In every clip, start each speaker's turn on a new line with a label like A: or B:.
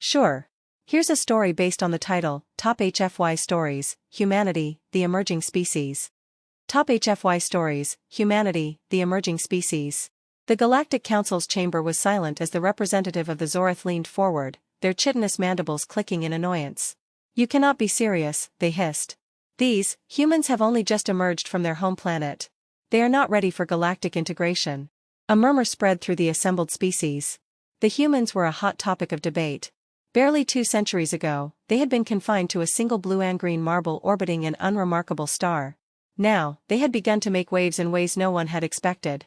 A: Sure. Here's a story based on the title, Top HFY Stories, Humanity, the Emerging Species. Top HFY Stories, Humanity, the Emerging Species. The Galactic Council's chamber was silent as the representative of the Zorith leaned forward, their chitinous mandibles clicking in annoyance. You cannot be serious, they hissed. These humans have only just emerged from their home planet. They are not ready for galactic integration. A murmur spread through the assembled species. The humans were a hot topic of debate. Barely 2 centuries ago, they had been confined to a single blue and green marble orbiting an unremarkable star. Now, they had begun to make waves in ways no one had expected.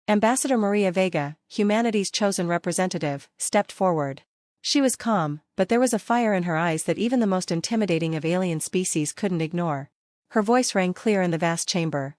A: Ambassador Maria Vega, humanity's chosen representative, stepped forward. She was calm, but there was a fire in her eyes that even the most intimidating of alien species couldn't ignore. Her voice rang clear in the vast chamber.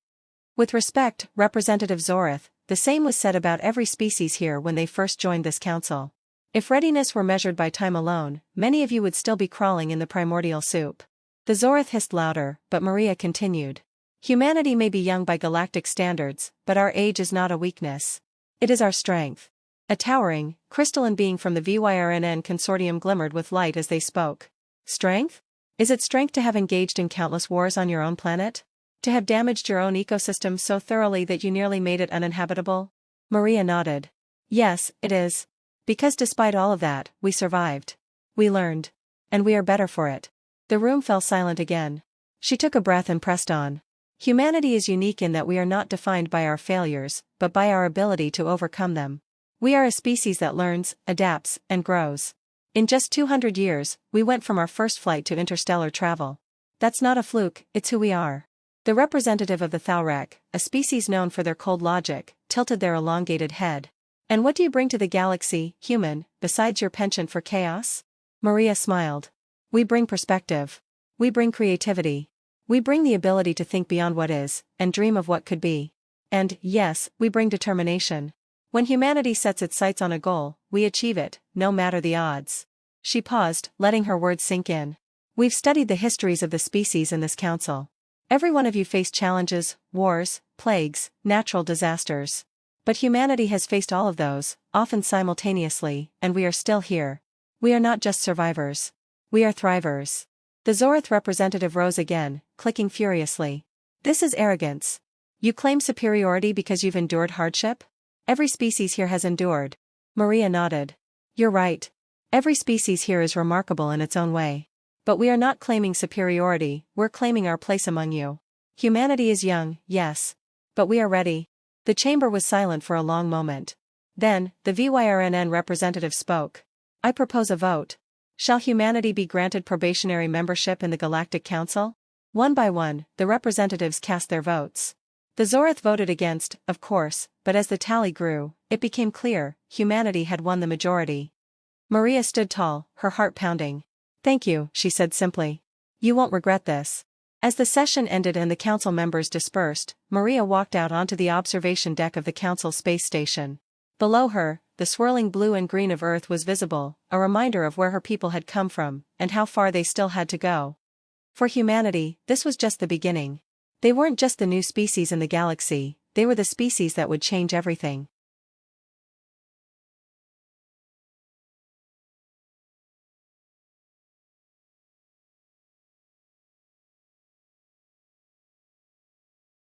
A: With respect, Representative Zorith, the same was said about every species here when they first joined this council. If readiness were measured by time alone, many of you would still be crawling in the primordial soup. The Zorith hissed louder, but Maria continued. Humanity may be young by galactic standards, but our age is not a weakness. It is our strength. A towering, crystalline being from the VYRNN consortium glimmered with light as they spoke. Strength? Is it strength to have engaged in countless wars on your own planet? To have damaged your own ecosystem so thoroughly that you nearly made it uninhabitable? Maria nodded. Yes, it is. Because despite all of that, we survived. We learned. And we are better for it. The room fell silent again. She took a breath and pressed on. Humanity is unique in that we are not defined by our failures, but by our ability to overcome them. We are a species that learns, adapts, and grows. In just 200 years, we went from our first flight to interstellar travel. That's not a fluke, it's who we are. The representative of the Thaurek, a species known for their cold logic, tilted their elongated head. And what do you bring to the galaxy, human, besides your penchant for chaos? Maria smiled. We bring perspective. We bring creativity. We bring the ability to think beyond what is, and dream of what could be. And, yes, we bring determination. When humanity sets its sights on a goal, we achieve it, no matter the odds. She paused, letting her words sink in. We've studied the histories of the species in this council. Every one of you faced challenges, wars, plagues, natural disasters. But humanity has faced all of those, often simultaneously, and we are still here. We are not just survivors. We are thrivers. The Zorith representative rose again, clicking furiously. This is arrogance. You claim superiority because you've endured hardship? Every species here has endured. Maria nodded. You're right. Every species here is remarkable in its own way. But we are not claiming superiority, we're claiming our place among you. Humanity is young, yes. But we are ready. The chamber was silent for a long moment. Then, the VYRNN representative spoke. I propose a vote. Shall humanity be granted probationary membership in the Galactic Council? One by one, the representatives cast their votes. The Zorith voted against, of course, but as the tally grew, it became clear, humanity had won the majority. Maria stood tall, her heart pounding. Thank you, she said simply. You won't regret this. As the session ended and the council members dispersed, Maria walked out onto the observation deck of the council space station. Below her, the swirling blue and green of Earth was visible, a reminder of where her people had come from, and how far they still had to go. For humanity, this was just the beginning. They weren't just the new species in the galaxy, they were the species that would change everything.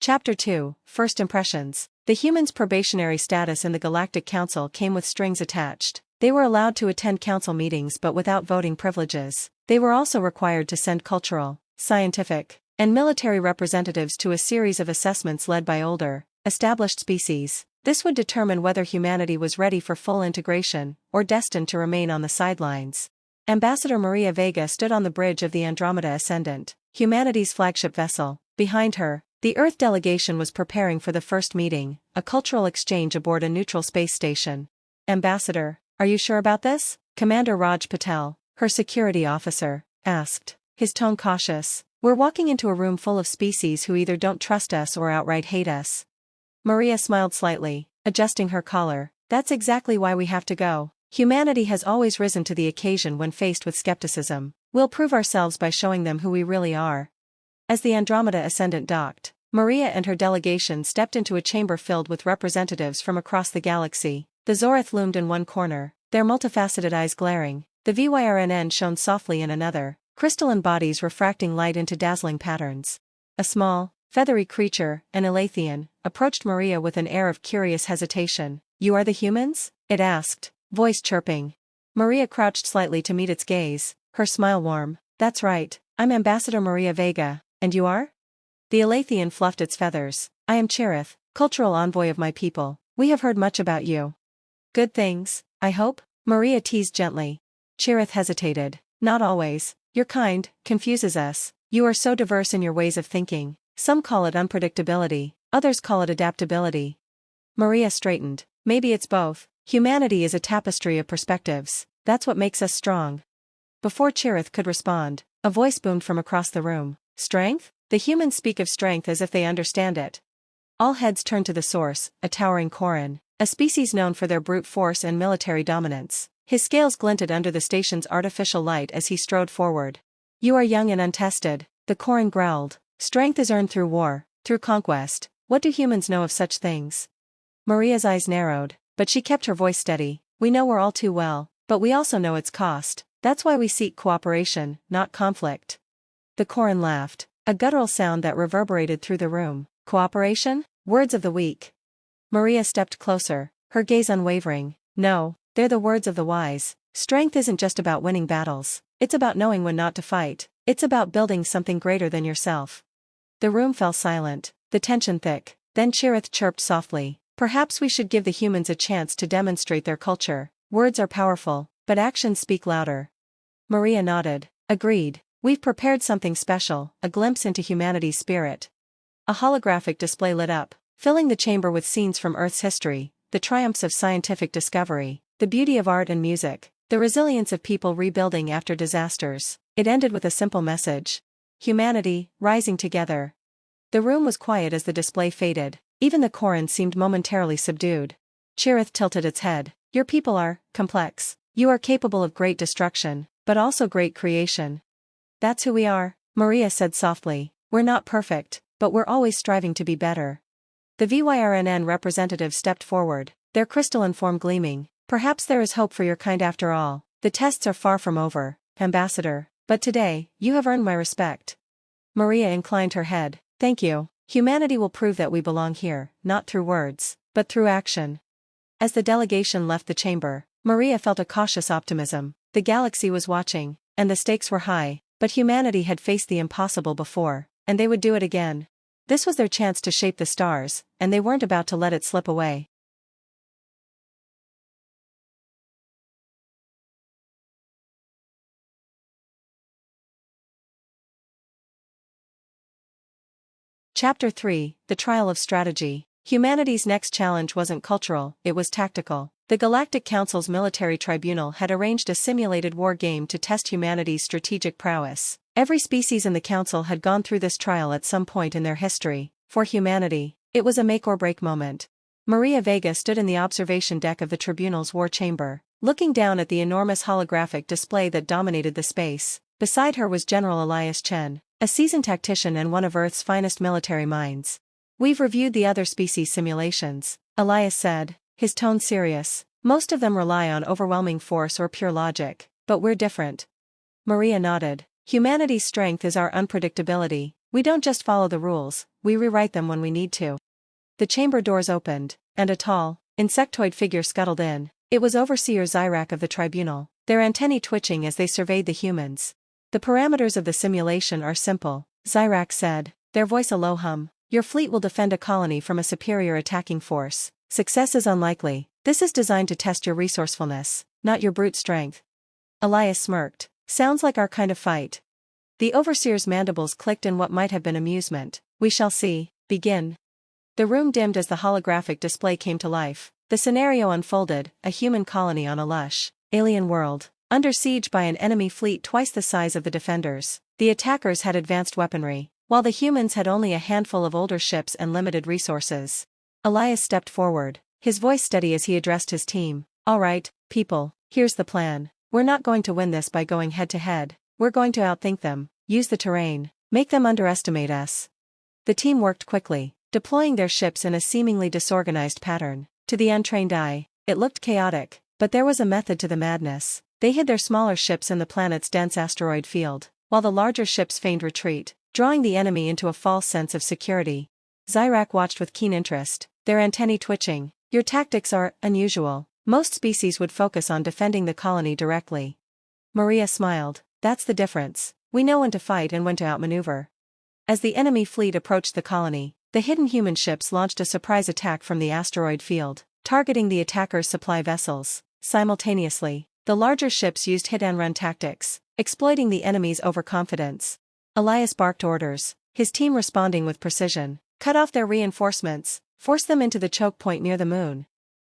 A: Chapter 2, First Impressions. The humans' probationary status in the Galactic Council came with strings attached. They were allowed to attend council meetings but without voting privileges. They were also required to send cultural, scientific, and military representatives to a series of assessments led by older, established species. This would determine whether humanity was ready for full integration, or destined to remain on the sidelines. Ambassador Maria Vega stood on the bridge of the Andromeda Ascendant, humanity's flagship vessel. Behind her, the Earth delegation was preparing for the first meeting, a cultural exchange aboard a neutral space station. Ambassador, are you sure about this? Commander Raj Patel, her security officer, asked, his tone cautious. We're walking into a room full of species who either don't trust us or outright hate us. Maria smiled slightly, adjusting her collar. That's exactly why we have to go. Humanity has always risen to the occasion when faced with skepticism. We'll prove ourselves by showing them who we really are. As the Andromeda Ascendant docked, Maria and her delegation stepped into a chamber filled with representatives from across the galaxy. The Zorith loomed in one corner, their multifaceted eyes glaring, The VYRNN shone softly in another, crystalline bodies refracting light into dazzling patterns. A small, feathery creature, an Elathian, approached Maria with an air of curious hesitation. "You are the humans?" it asked, voice chirping. Maria crouched slightly to meet its gaze, her smile warm. "That's right, I'm Ambassador Maria Vega, and you are?" The Elathian fluffed its feathers. "I am Cherith, cultural envoy of my people. We have heard much about you." "Good things, I hope?" Maria teased gently. Cherith hesitated. "Not always. Your kind confuses us. You are so diverse in your ways of thinking. Some call it unpredictability, others call it adaptability." Maria straightened. "Maybe it's both. Humanity is a tapestry of perspectives. That's what makes us strong." Before Cherith could respond, a voice boomed from across the room. "Strength?" The humans speak of strength as if they understand it. All heads turned to the source, a towering Koran, a species known for their brute force and military dominance. His scales glinted under the station's artificial light as he strode forward. "You are young and untested," the Koran growled. "Strength is earned through war, through conquest. What do humans know of such things?" Maria's eyes narrowed, but she kept her voice steady. "We know we're all too well, but we also know its cost. That's why we seek cooperation, not conflict." The Koran laughed, a guttural sound that reverberated through the room. "Cooperation? Words of the weak." Maria stepped closer, her gaze unwavering. "No, they're the words of the wise. Strength isn't just about winning battles. It's about knowing when not to fight. It's about building something greater than yourself." The room fell silent, the tension thick. Then Cherith chirped softly. "Perhaps we should give the humans a chance to demonstrate their culture. Words are powerful, but actions speak louder." Maria nodded. "Agreed. We've prepared something special, a glimpse into humanity's spirit." A holographic display lit up, filling the chamber with scenes from Earth's history, the triumphs of scientific discovery, the beauty of art and music, the resilience of people rebuilding after disasters. It ended with a simple message. Humanity, rising together. The room was quiet as the display faded. Even the Koran seemed momentarily subdued. Cherith tilted its head. "Your people are complex. You are capable of great destruction, but also great creation." "That's who we are," Maria said softly. "We're not perfect, but we're always striving to be better." The VYRNN representative stepped forward, their crystalline form gleaming. "Perhaps there is hope for your kind after all. The tests are far from over, Ambassador, but today, you have earned my respect." Maria inclined her head. "Thank you. Humanity will prove that we belong here, not through words, but through action." As the delegation left the chamber, Maria felt a cautious optimism. The galaxy was watching, and the stakes were high, but humanity had faced the impossible before, and they would do it again. This was their chance to shape the stars, and they weren't about to let it slip away. Chapter 3, The Trial of Strategy. Humanity's next challenge wasn't cultural, it was tactical. The Galactic Council's military tribunal had arranged a simulated war game to test humanity's strategic prowess. Every species in the council had gone through this trial at some point in their history. For humanity, it was a make-or-break moment. Maria Vega stood in the observation deck of the tribunal's war chamber, looking down at the enormous holographic display that dominated the space. Beside her was General Elias Chen, a seasoned tactician and one of Earth's finest military minds. "We've reviewed the other species simulations," Elias said, his tone serious. "Most of them rely on overwhelming force or pure logic, but we're different." Maria nodded. "Humanity's strength is our unpredictability. We don't just follow the rules, we rewrite them when we need to." The chamber doors opened, and a tall, insectoid figure scuttled in. It was Overseer Zyrak of the tribunal, their antennae twitching as they surveyed the humans. "The parameters of the simulation are simple," Zyrak said, their voice a low hum. "Your fleet will defend a colony from a superior attacking force. Success is unlikely. This is designed to test your resourcefulness, not your brute strength." Elias smirked. "Sounds like our kind of fight." The Overseer's mandibles clicked in what might have been amusement. "We shall see. Begin." The room dimmed as the holographic display came to life. The scenario unfolded, a human colony on a lush, alien world, under siege by an enemy fleet twice the size of the defenders. The attackers had advanced weaponry, while the humans had only a handful of older ships and limited resources. Elias stepped forward, his voice steady as he addressed his team. "All right, people, here's the plan. We're not going to win this by going head-to-head. We're going to outthink them, use the terrain, make them underestimate us." The team worked quickly, deploying their ships in a seemingly disorganized pattern. To the untrained eye, it looked chaotic, but there was a method to the madness. They hid their smaller ships in the planet's dense asteroid field, while the larger ships feigned retreat, drawing the enemy into a false sense of security. Zyrak watched with keen interest, their antennae twitching. Your tactics are unusual. Most species would focus on defending the colony directly. Maria smiled. That's the difference. We know when to fight and when to outmaneuver. As the enemy fleet approached the colony, the hidden human ships launched a surprise attack from the asteroid field, targeting the attackers' supply vessels. Simultaneously, the larger ships used hit-and-run tactics, exploiting the enemy's overconfidence. Elias barked orders, his team responding with precision. Cut off their reinforcements, force them into the choke point near the moon.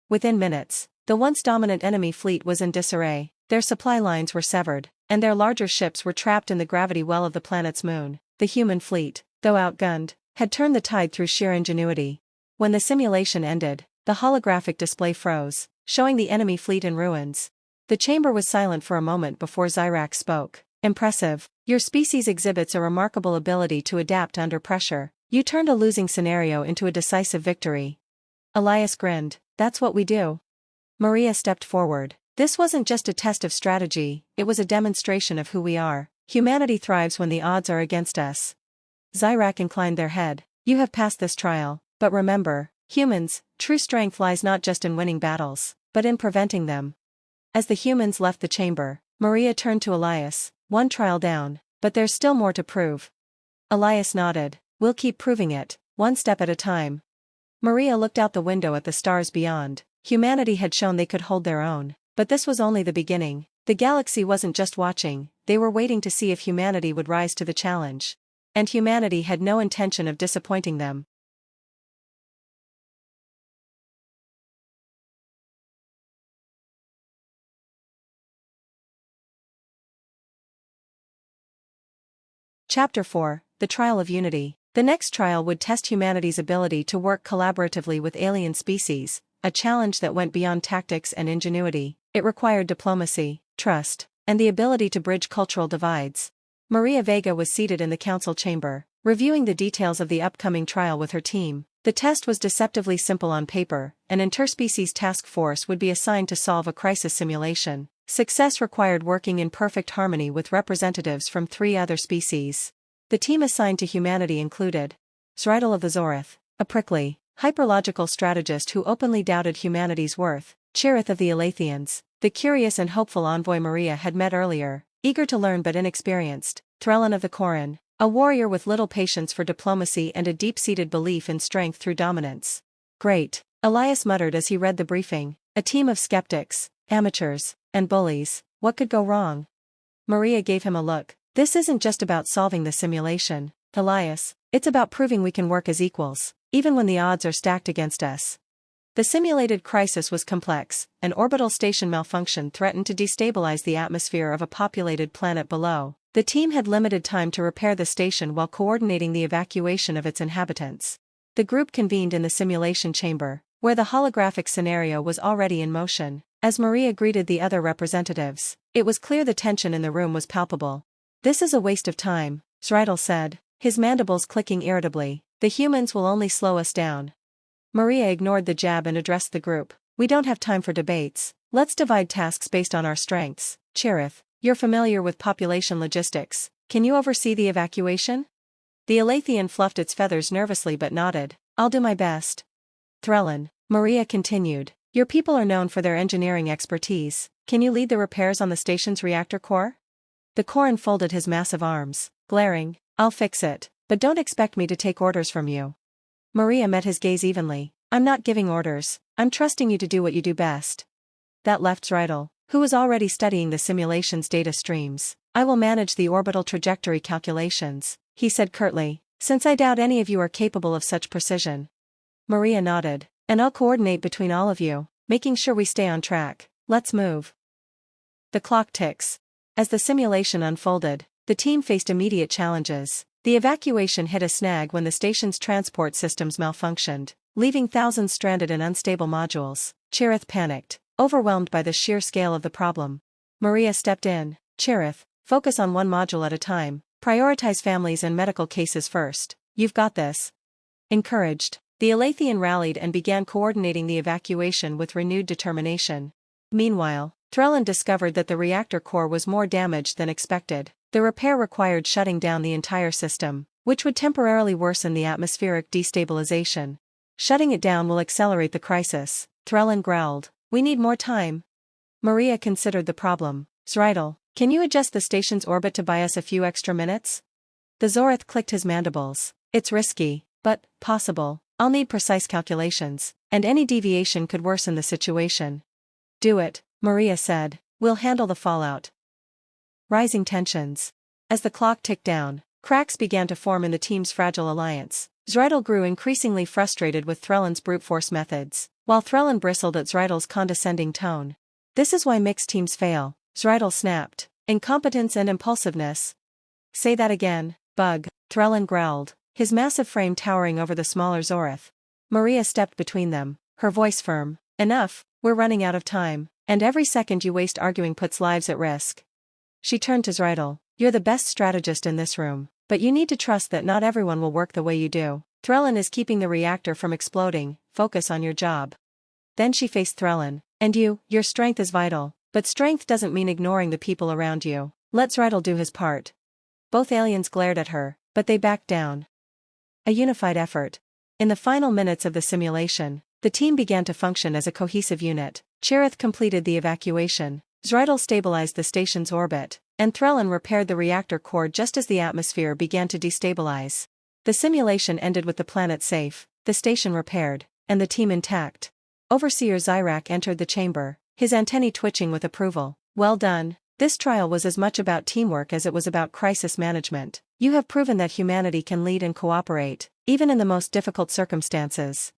A: Within minutes, the once dominant enemy fleet was in disarray, their supply lines were severed, and their larger ships were trapped in the gravity well of the planet's moon. The human fleet, though outgunned, had turned the tide through sheer ingenuity. When the simulation ended, the holographic display froze, showing the enemy fleet in ruins. The chamber was silent for a moment before Zyrak spoke. Impressive. Your species exhibits a remarkable ability to adapt under pressure. You turned a losing scenario into a decisive victory. Elias grinned. That's what we do. Maria stepped forward. This wasn't just a test of strategy, it was a demonstration of who we are. Humanity thrives when the odds are against us. Zyrak inclined their head. You have passed this trial, but remember, humans, true strength lies not just in winning battles, but in preventing them. As the humans left the chamber, Maria turned to Elias. One trial down, but there's still more to prove. Elias nodded. We'll keep proving it, one step at a time. Maria looked out the window at the stars beyond. Humanity had shown they could hold their own, but this was only the beginning. The galaxy wasn't just watching, they were waiting to see if humanity would rise to the challenge. And humanity had no intention of disappointing them. Chapter 4, The Trial of Unity. The next trial would test humanity's ability to work collaboratively with alien species, a challenge that went beyond tactics and ingenuity. It required diplomacy, trust, and the ability to bridge cultural divides. Maria Vega was seated in the council chamber, reviewing the details of the upcoming trial with her team. The test was deceptively simple on paper. An interspecies task force would be assigned to solve a crisis simulation. Success required working in perfect harmony with representatives from 3 other species. The team assigned to humanity included Zrydal of the Zorith, a prickly, hyperlogical strategist who openly doubted humanity's worth; Cherith of the Elathians, the curious and hopeful envoy Maria had met earlier, eager to learn but inexperienced; Threllan of the Koran, a warrior with little patience for diplomacy and a deep-seated belief in strength through dominance. Great, Elias muttered as he read the briefing. A team of skeptics, amateurs, and bullies. What could go wrong? Maria gave him a look. This isn't just about solving the simulation, Elias, it's about proving we can work as equals, even when the odds are stacked against us. The simulated crisis was complex. An orbital station malfunction threatened to destabilize the atmosphere of a populated planet below. The team had limited time to repair the station while coordinating the evacuation of its inhabitants. The group convened in the simulation chamber, where the holographic scenario was already in motion. As Maria greeted the other representatives, it was clear the tension in the room was palpable. This is a waste of time, Zrydal said, his mandibles clicking irritably. The humans will only slow us down. Maria ignored the jab and addressed the group. We don't have time for debates. Let's divide tasks based on our strengths. Cherith, you're familiar with population logistics. Can you oversee the evacuation? The Elathian fluffed its feathers nervously but nodded. I'll do my best. Threllan, Maria continued, your people are known for their engineering expertise. Can you lead the repairs on the station's reactor core? The Koran folded his massive arms, glaring. I'll fix it, but don't expect me to take orders from you. Maria met his gaze evenly. I'm not giving orders, I'm trusting you to do what you do best. That left Zrydal, who was already studying the simulation's data streams. I will manage the orbital trajectory calculations, he said curtly, since I doubt any of you are capable of such precision. Maria nodded. And I'll coordinate between all of you, making sure we stay on track. Let's move. The clock ticks. As the simulation unfolded, the team faced immediate challenges. The evacuation hit a snag when the station's transport systems malfunctioned, leaving thousands stranded in unstable modules. Cherith panicked, overwhelmed by the sheer scale of the problem. Maria stepped in. Cherith, focus on one module at a time. Prioritize families and medical cases first. You've got this. Encouraged, the Elathian rallied and began coordinating the evacuation with renewed determination. Meanwhile, Threlin discovered that the reactor core was more damaged than expected. The repair required shutting down the entire system, which would temporarily worsen the atmospheric destabilization. Shutting it down will accelerate the crisis, Threlin growled. We need more time. Maria considered the problem. Zrital, can you adjust the station's orbit to buy us a few extra minutes? The Zorith clicked his mandibles. It's risky, but possible. I'll need precise calculations, and any deviation could worsen the situation. Do it, Maria said. We'll handle the fallout. Rising tensions. As the clock ticked down, cracks began to form in the team's fragile alliance. Zrital grew increasingly frustrated with Threlin's brute force methods, while Threlin bristled at Zrital's condescending tone. This is why mixed teams fail, Zrital snapped. Incompetence and impulsiveness. Say that again, Bug, Threlin growled, his massive frame towering over the smaller Zorith. Maria stepped between them, her voice firm. Enough, we're running out of time, and every second you waste arguing puts lives at risk. She turned to Zrital. You're the best strategist in this room, but you need to trust that not everyone will work the way you do. Threlin is keeping the reactor from exploding, focus on your job. Then she faced Threlin. And your strength is vital, but strength doesn't mean ignoring the people around you. Let Zrital do his part. Both aliens glared at her, but they backed down. A unified effort. In the final minutes of the simulation, the team began to function as a cohesive unit. Cherith completed the evacuation, Zrital stabilized the station's orbit, and Threlin repaired the reactor core just as the atmosphere began to destabilize. The simulation ended with the planet safe, the station repaired, and the team intact. Overseer Zyrak entered the chamber, his antennae twitching with approval. Well done. This trial was as much about teamwork as it was about crisis management. You have proven that humanity can lead and cooperate, even in the most difficult circumstances.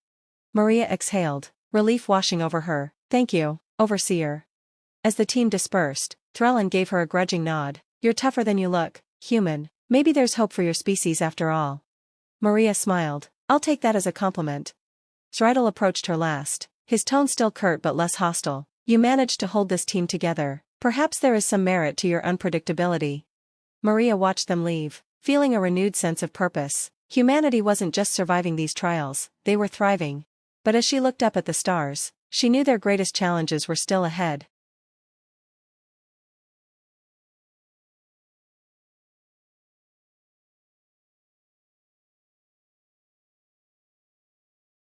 A: Maria exhaled, relief washing over her. Thank you, Overseer. As the team dispersed, Threlin gave her a grudging nod. You're tougher than you look, human. Maybe there's hope for your species after all. Maria smiled. I'll take that as a compliment. Zrital approached her last, his tone still curt but less hostile. You managed to hold this team together. Perhaps there is some merit to your unpredictability. Maria watched them leave, feeling a renewed sense of purpose. Humanity wasn't just surviving these trials, they were thriving. But as she looked up at the stars, she knew their greatest challenges were still ahead.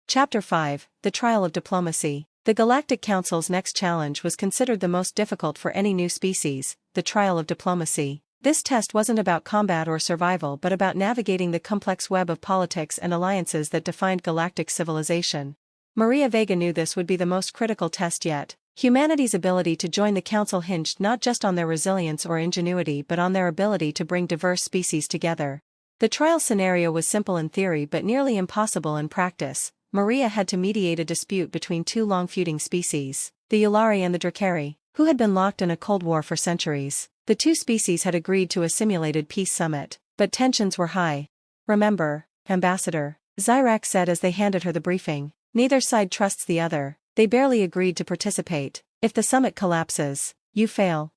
A: Chapter 5, The Trial of Diplomacy. The Galactic Council's next challenge was considered the most difficult for any new species, the trial of diplomacy. This test wasn't about combat or survival but about navigating the complex web of politics and alliances that defined galactic civilization. Maria Vega knew this would be the most critical test yet. Humanity's ability to join the Council hinged not just on their resilience or ingenuity but on their ability to bring diverse species together. The trial scenario was simple in theory but nearly impossible in practice. Maria had to mediate a dispute between two long-feuding species, the Yulari and the Drakari, who had been locked in a Cold War for centuries. The two species had agreed to a simulated peace summit, but tensions were high. Remember, Ambassador, Zyrak said as they handed her the briefing, neither side trusts the other, they barely agreed to participate. If the summit collapses, you fail.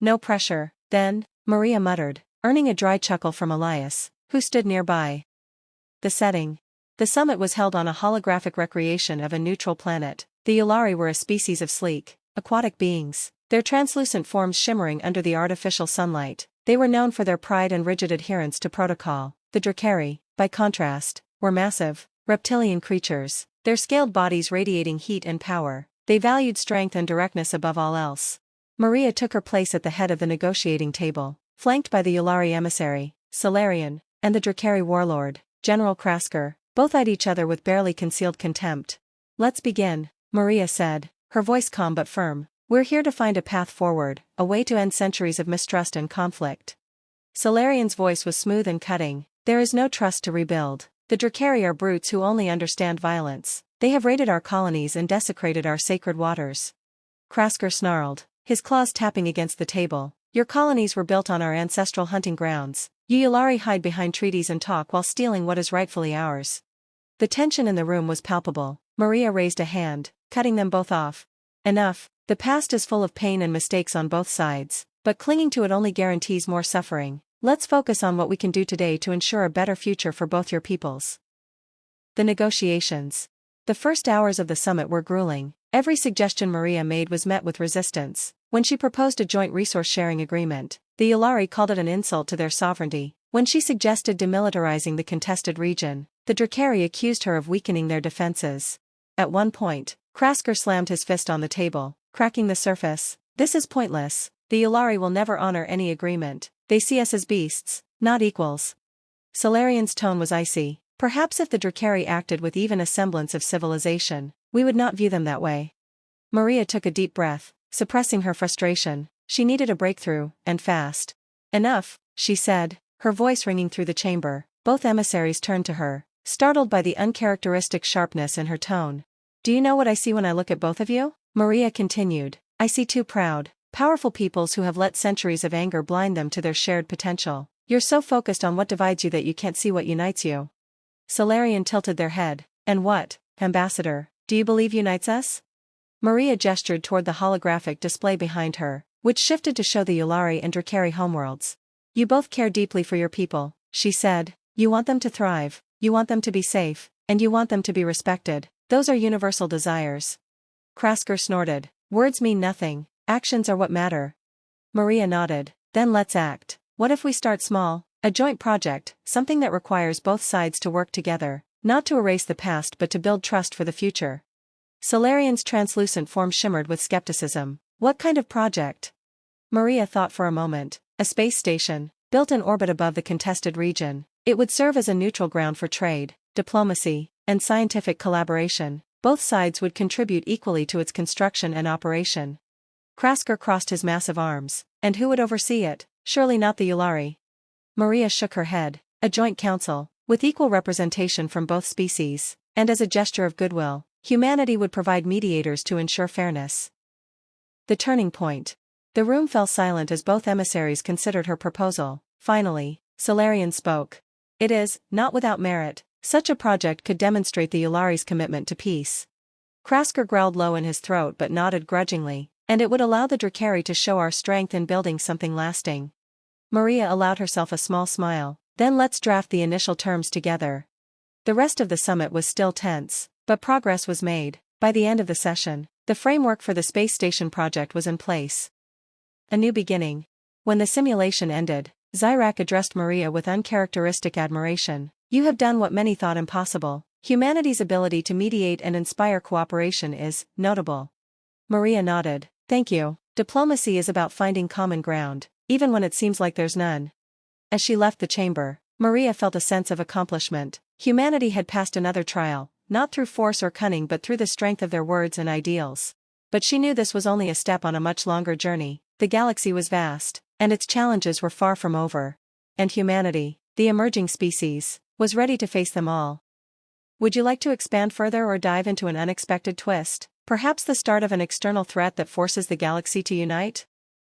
A: No pressure, then, Maria muttered, earning a dry chuckle from Elias, who stood nearby. The setting. The summit was held on a holographic recreation of a neutral planet. The Yulari were a species of sleek, aquatic beings, their translucent forms shimmering under the artificial sunlight. They were known for their pride and rigid adherence to protocol. The Drakari, by contrast, were massive, reptilian creatures, their scaled bodies radiating heat and power. They valued strength and directness above all else. Maria took her place at the head of the negotiating table, flanked by the Yulari emissary, Solarian, and the Drakari warlord, General Krasker. Both eyed each other with barely concealed contempt. Let's begin, Maria said, her voice calm but firm. We're here to find a path forward, a way to end centuries of mistrust and conflict. Solarian's voice was smooth and cutting. There is no trust to rebuild. The Drakari are brutes who only understand violence. They have raided our colonies and desecrated our sacred waters. Krasker snarled, his claws tapping against the table. Your colonies were built on our ancestral hunting grounds. You Yulari hide behind treaties and talk while stealing what is rightfully ours. The tension in the room was palpable. Maria raised a hand, cutting them both off. Enough, the past is full of pain and mistakes on both sides, but clinging to it only guarantees more suffering. Let's focus on what we can do today to ensure a better future for both your peoples. The negotiations. The first hours of the summit were grueling. Every suggestion Maria made was met with resistance. When she proposed a joint resource-sharing agreement, the Yulari called it an insult to their sovereignty. When she suggested demilitarizing the contested region, the Drakari accused her of weakening their defenses. At one point, Krasker slammed his fist on the table, cracking the surface. This is pointless. The Yulari will never honor any agreement. They see us as beasts, not equals. Solarian's tone was icy. Perhaps if the Drakari acted with even a semblance of civilization, we would not view them that way. Maria took a deep breath, suppressing her frustration. She needed a breakthrough, and fast. Enough, she said, her voice ringing through the chamber. Both emissaries turned to her, startled by the uncharacteristic sharpness in her tone. Do you know what I see when I look at both of you? Maria continued. I see two proud, powerful peoples who have let centuries of anger blind them to their shared potential. You're so focused on what divides you that you can't see what unites you. Solarian tilted their head. And what, Ambassador, do you believe unites us? Maria gestured toward the holographic display behind her, which shifted to show the Yulari and Drakari homeworlds. You both care deeply for your people, she said. You want them to thrive, you want them to be safe, and you want them to be respected. Those are universal desires. Krasker snorted. Words mean nothing, actions are what matter. Maria nodded. Then let's act. What if we start small? A joint project, something that requires both sides to work together, not to erase the past but to build trust for the future. Solarian's translucent form shimmered with skepticism. What kind of project? Maria thought for a moment. A space station, built in orbit above the contested region. It would serve as a neutral ground for trade, diplomacy, and scientific collaboration. Both sides would contribute equally to its construction and operation. Krasker crossed his massive arms. And who would oversee it? Surely not the Yulari. Maria shook her head. A joint council, with equal representation from both species, and as a gesture of goodwill, humanity would provide mediators to ensure fairness. The turning point. The room fell silent as both emissaries considered her proposal. Finally, Solarian spoke. It is, not without merit. Such a project could demonstrate the Yulari's commitment to peace. Krasker growled low in his throat but nodded grudgingly. And it would allow the Drakari to show our strength in building something lasting. Maria allowed herself a small smile. Then let's draft the initial terms together. The rest of the summit was still tense, but progress was made. By the end of the session, the framework for the space station project was in place. A new beginning. When the simulation ended, Zyrak addressed Maria with uncharacteristic admiration. You have done what many thought impossible. Humanity's ability to mediate and inspire cooperation is notable. Maria nodded. Thank you. Diplomacy is about finding common ground, even when it seems like there's none. As she left the chamber, Maria felt a sense of accomplishment. Humanity had passed another trial, not through force or cunning but through the strength of their words and ideals. But she knew this was only a step on a much longer journey. The galaxy was vast, and its challenges were far from over. And humanity, the emerging species, was ready to face them all. Would you like to expand further or dive into an unexpected twist? Perhaps the start of an external threat that forces the galaxy to unite?